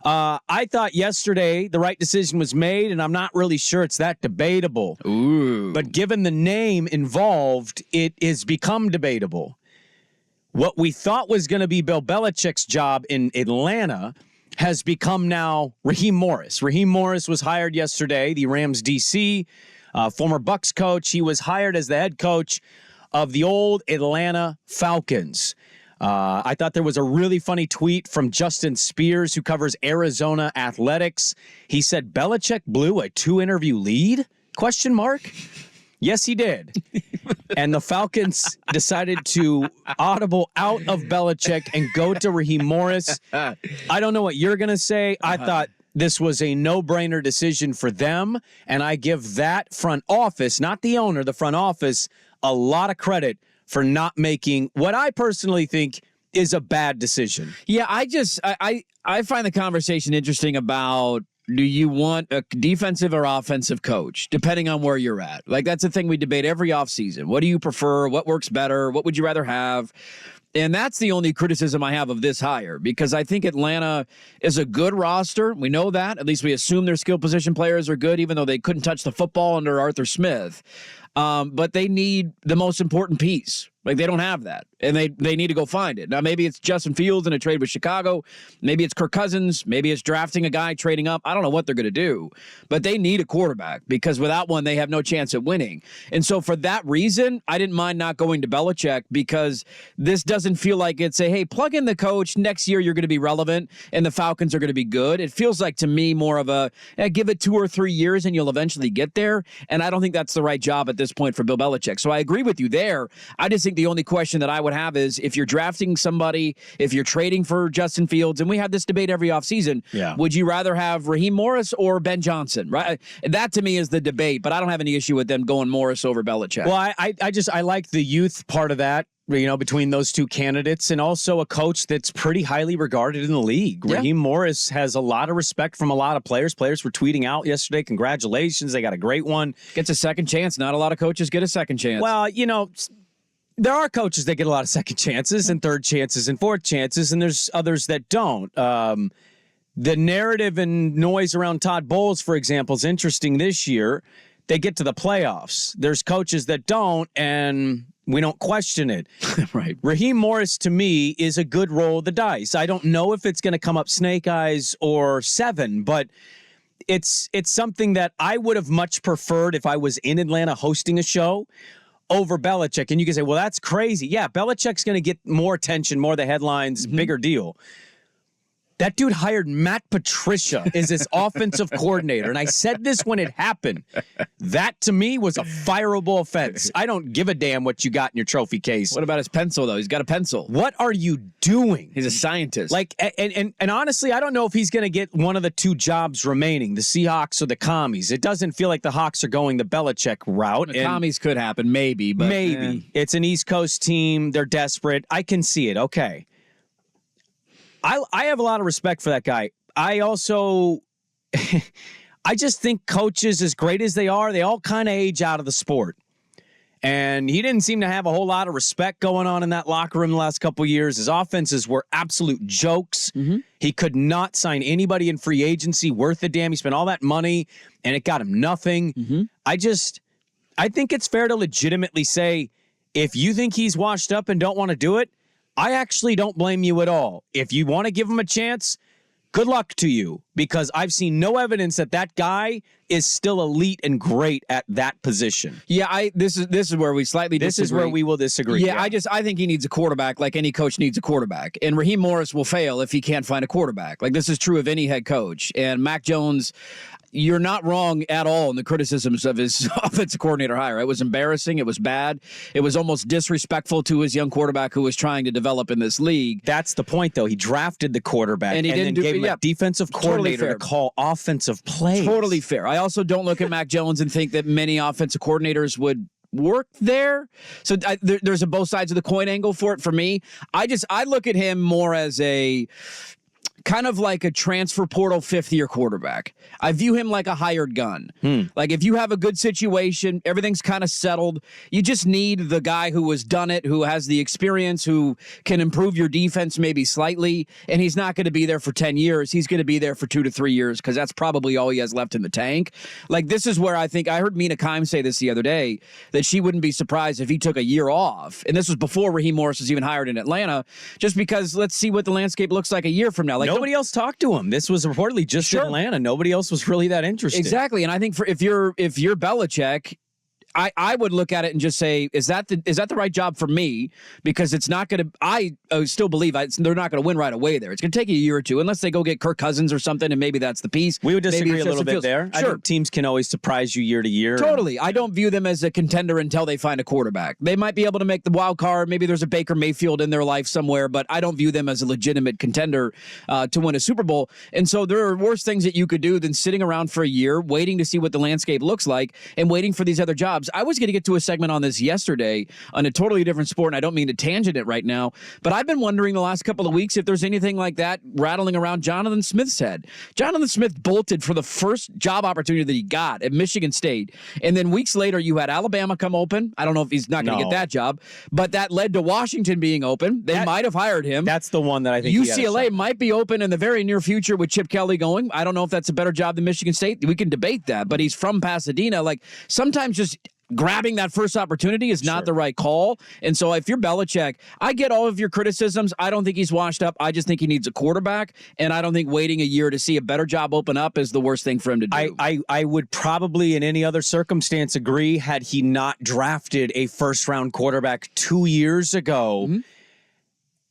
I thought yesterday the right decision was made, and I'm not really sure it's that debatable. Ooh. But given the name involved, it has become debatable. What we thought was going to be Bill Belichick's job in Atlanta has become now Raheem Morris. Raheem Morris was hired yesterday, the Rams DC, former Bucs coach. He was hired as the head coach of the old Atlanta Falcons. I thought there was a really funny tweet from Justin Spears, who covers Arizona athletics. He said, Belichick blew a 2-interview lead? ? Yes, he did. And the Falcons decided to audible out of Belichick and go to Raheem Morris. I don't know what you're going to say. I thought this was a no-brainer decision for them, and I give that front office, not the owner, the front office, a lot of credit for not making what I personally think is a bad decision. Yeah, I find the conversation interesting about, do you want a defensive or offensive coach, depending on where you're at? Like, that's the thing we debate every offseason. What do you prefer? What works better? What would you rather have? And that's the only criticism I have of this hire, because I think Atlanta is a good roster. We know that. At least we assume their skill position players are good, even though they couldn't touch the football under Arthur Smith. But they need the most important piece. Like, they don't have that, and they need to go find it. Now, maybe it's Justin Fields in a trade with Chicago. Maybe it's Kirk Cousins. Maybe it's drafting a guy, trading up. I don't know what they're going to do, but they need a quarterback, because without one, they have no chance at winning. And so for that reason, I didn't mind not going to Belichick, because this doesn't feel like it's a, hey, plug in the coach. Next year, you're going to be relevant, and the Falcons are going to be good. It feels like, to me, more of a, give it 2 or 3 years, and you'll eventually get there. And I don't think that's the right job at this point for Bill Belichick. So I agree with you there. I just think the only question that I would have is, if you're drafting somebody, if you're trading for Justin Fields, and we have this debate every offseason, would you rather have Raheem Morris or Ben Johnson? Right? That to me is the debate, but I don't have any issue with them going Morris over Belichick. Well, I like the youth part of that, between those two candidates, and also a coach that's pretty highly regarded in the league. Yeah. Raheem Morris has a lot of respect from a lot of players. Players were tweeting out yesterday, congratulations, they got a great one. Gets a second chance. Not a lot of coaches get a second chance. Well, there are coaches that get a lot of second chances and third chances and fourth chances, and there's others that don't. The narrative and noise around Todd Bowles, for example, is interesting this year. They get to the playoffs. There's coaches that don't, and we don't question it. Right. Raheem Morris, to me, is a good roll of the dice. I don't know if it's going to come up snake eyes or 7, but it's something that I would have much preferred if I was in Atlanta hosting a show over Belichick. And you can say, well, that's crazy. Yeah, Belichick's going to get more attention, more of the headlines, bigger deal. That dude hired Matt Patricia as his offensive coordinator. And I said this when it happened. That, to me, was a fireable offense. I don't give a damn what you got in your trophy case. What about his pencil, though? He's got a pencil. What are you doing? He's a scientist. Like, and honestly, I don't know if he's going to get one of the 2 jobs remaining, the Seahawks or the Commies. It doesn't feel like the Hawks are going the Belichick route. The Commies could happen, maybe. But maybe. It's an East Coast team. They're desperate. I can see it. Okay. I have a lot of respect for that guy. I also, I just think coaches, as great as they all kind of age out of the sport. And he didn't seem to have a whole lot of respect going on in that locker room the last couple of years. His offenses were absolute jokes. He could not sign anybody in free agency worth a damn. He spent all that money, and it got him nothing. I think it's fair to legitimately say, if you think he's washed up and don't want to do it, I actually don't blame you at all. If you want to give him a chance, good luck to you, because I've seen no evidence that guy is still elite and great at that position. Yeah, this is where we slightly disagree. This is where we will disagree. Yeah, I think he needs a quarterback, like any coach needs a quarterback. And Raheem Morris will fail if he can't find a quarterback. Like, this is true of any head coach. And Mac Jones, you're not wrong at all in the criticisms of his offensive coordinator hire. It was embarrassing. It was bad. It was almost disrespectful to his young quarterback who was trying to develop in this league. That's the point, though. He drafted the quarterback and then gave him a defensive coordinator to call offensive plays. Totally fair. I also don't look at Mac Jones and think that many offensive coordinators would work there. So there's a both sides of the coin angle for it for me. I look at him more as a kind of like a transfer portal fifth-year quarterback. I view him like a hired gun. Like if you have a good situation, everything's kind of settled, you just need the guy who has done it, who has the experience, who can improve your defense maybe slightly, and he's not going to be there for 10 years. He's going to be there for 2 to 3 years because that's probably all he has left in the tank. Like this is where I think, I heard Mina Kimes say this the other day, that she wouldn't be surprised if he took a year off. And this was before Raheem Morris was even hired in Atlanta, just because let's see what the landscape looks like a year from now. Like nobody else talked to him. This was reportedly just Atlanta. Nobody else was really that interested. Exactly. And I think if you're Belichick, I would look at it and just say, is that the right job for me? Because it's not going to. I still believe they're not going to win right away there. It's going to take a year or two, unless they go get Kirk Cousins or something, and maybe that's the piece. We would disagree a little bit there. Sure. I think teams can always surprise you year to year. Totally. I don't view them as a contender until they find a quarterback. They might be able to make the wild card. Maybe there's a Baker Mayfield in their life somewhere, but I don't view them as a legitimate contender to win a Super Bowl. And so there are worse things that you could do than sitting around for a year, waiting to see what the landscape looks like, and waiting for these other jobs. I was going to get to a segment on this yesterday on a totally different sport, and I don't mean to tangent it right now, but I've been wondering the last couple of weeks if there's anything like that rattling around Jonathan Smith's head. Jonathan Smith bolted for the first job opportunity that he got at Michigan State, and then weeks later you had Alabama come open. I don't know if he's not going to get that job, but that led to Washington being open. They might have hired him. That's the one that I think UCLA might be open in the very near future with Chip Kelly going. I don't know if that's a better job than Michigan State. We can debate that, but he's from Pasadena. Like sometimes just grabbing that first opportunity is not the right call. And so if you're Belichick, I get all of your criticisms. I don't think he's washed up. I just think he needs a quarterback. And I don't think waiting a year to see a better job open up is the worst thing for him to do. I would probably in any other circumstance agree had he not drafted a first-round quarterback 2 years ago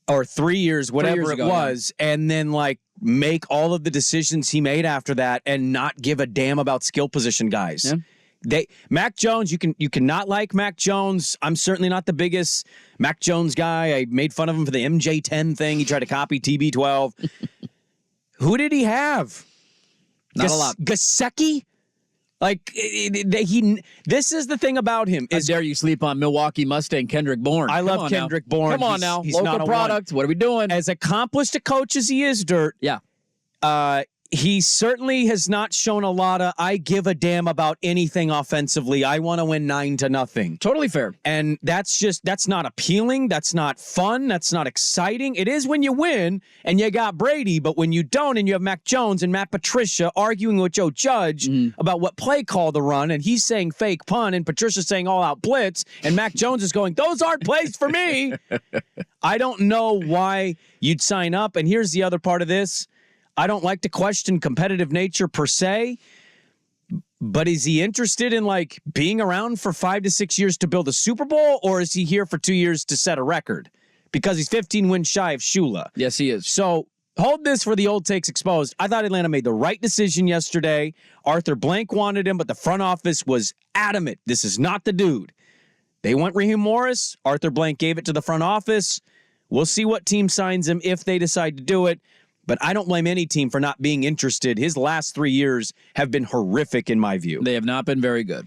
or 3 years, whatever it was, and then like make all of the decisions he made after that and not give a damn about skill position guys. Yeah. Mac Jones, you can not like Mac Jones. I'm certainly not the biggest Mac Jones guy. I made fun of him for the MJ10 thing. He tried to copy TB12. Who did he have? Not a lot. Gesicki? Like this is the thing about him. How dare you sleep on Milwaukee Mustang Kendrick Bourne? I love Kendrick Bourne. Come on now, he's local product. What are we doing? As accomplished a coach as he is, Dirt. Yeah. He certainly has not shown a lot of, I give a damn about anything offensively. I want to win 9-0. Totally fair. And that's not appealing. That's not fun. That's not exciting. It is when you win and you got Brady, but when you don't and you have Mac Jones and Matt Patricia arguing with Joe Judge about what play call to run, and he's saying fake punt and Patricia saying all out blitz, and Mac Jones is going, those aren't plays for me. I don't know why you'd sign up. And here's the other part of this. I don't like to question competitive nature per se, but is he interested in like being around for 5 to 6 years to build a Super Bowl, or is he here for 2 years to set a record? Because he's 15 wins shy of Shula. Yes, he is. So hold this for the old takes exposed. I thought Atlanta made the right decision yesterday. Arthur Blank wanted him, but the front office was adamant. This is not the dude. They want Raheem Morris. Arthur Blank gave it to the front office. We'll see what team signs him if they decide to do it. But I don't blame any team for not being interested. His last 3 years have been horrific in my view. They have not been very good.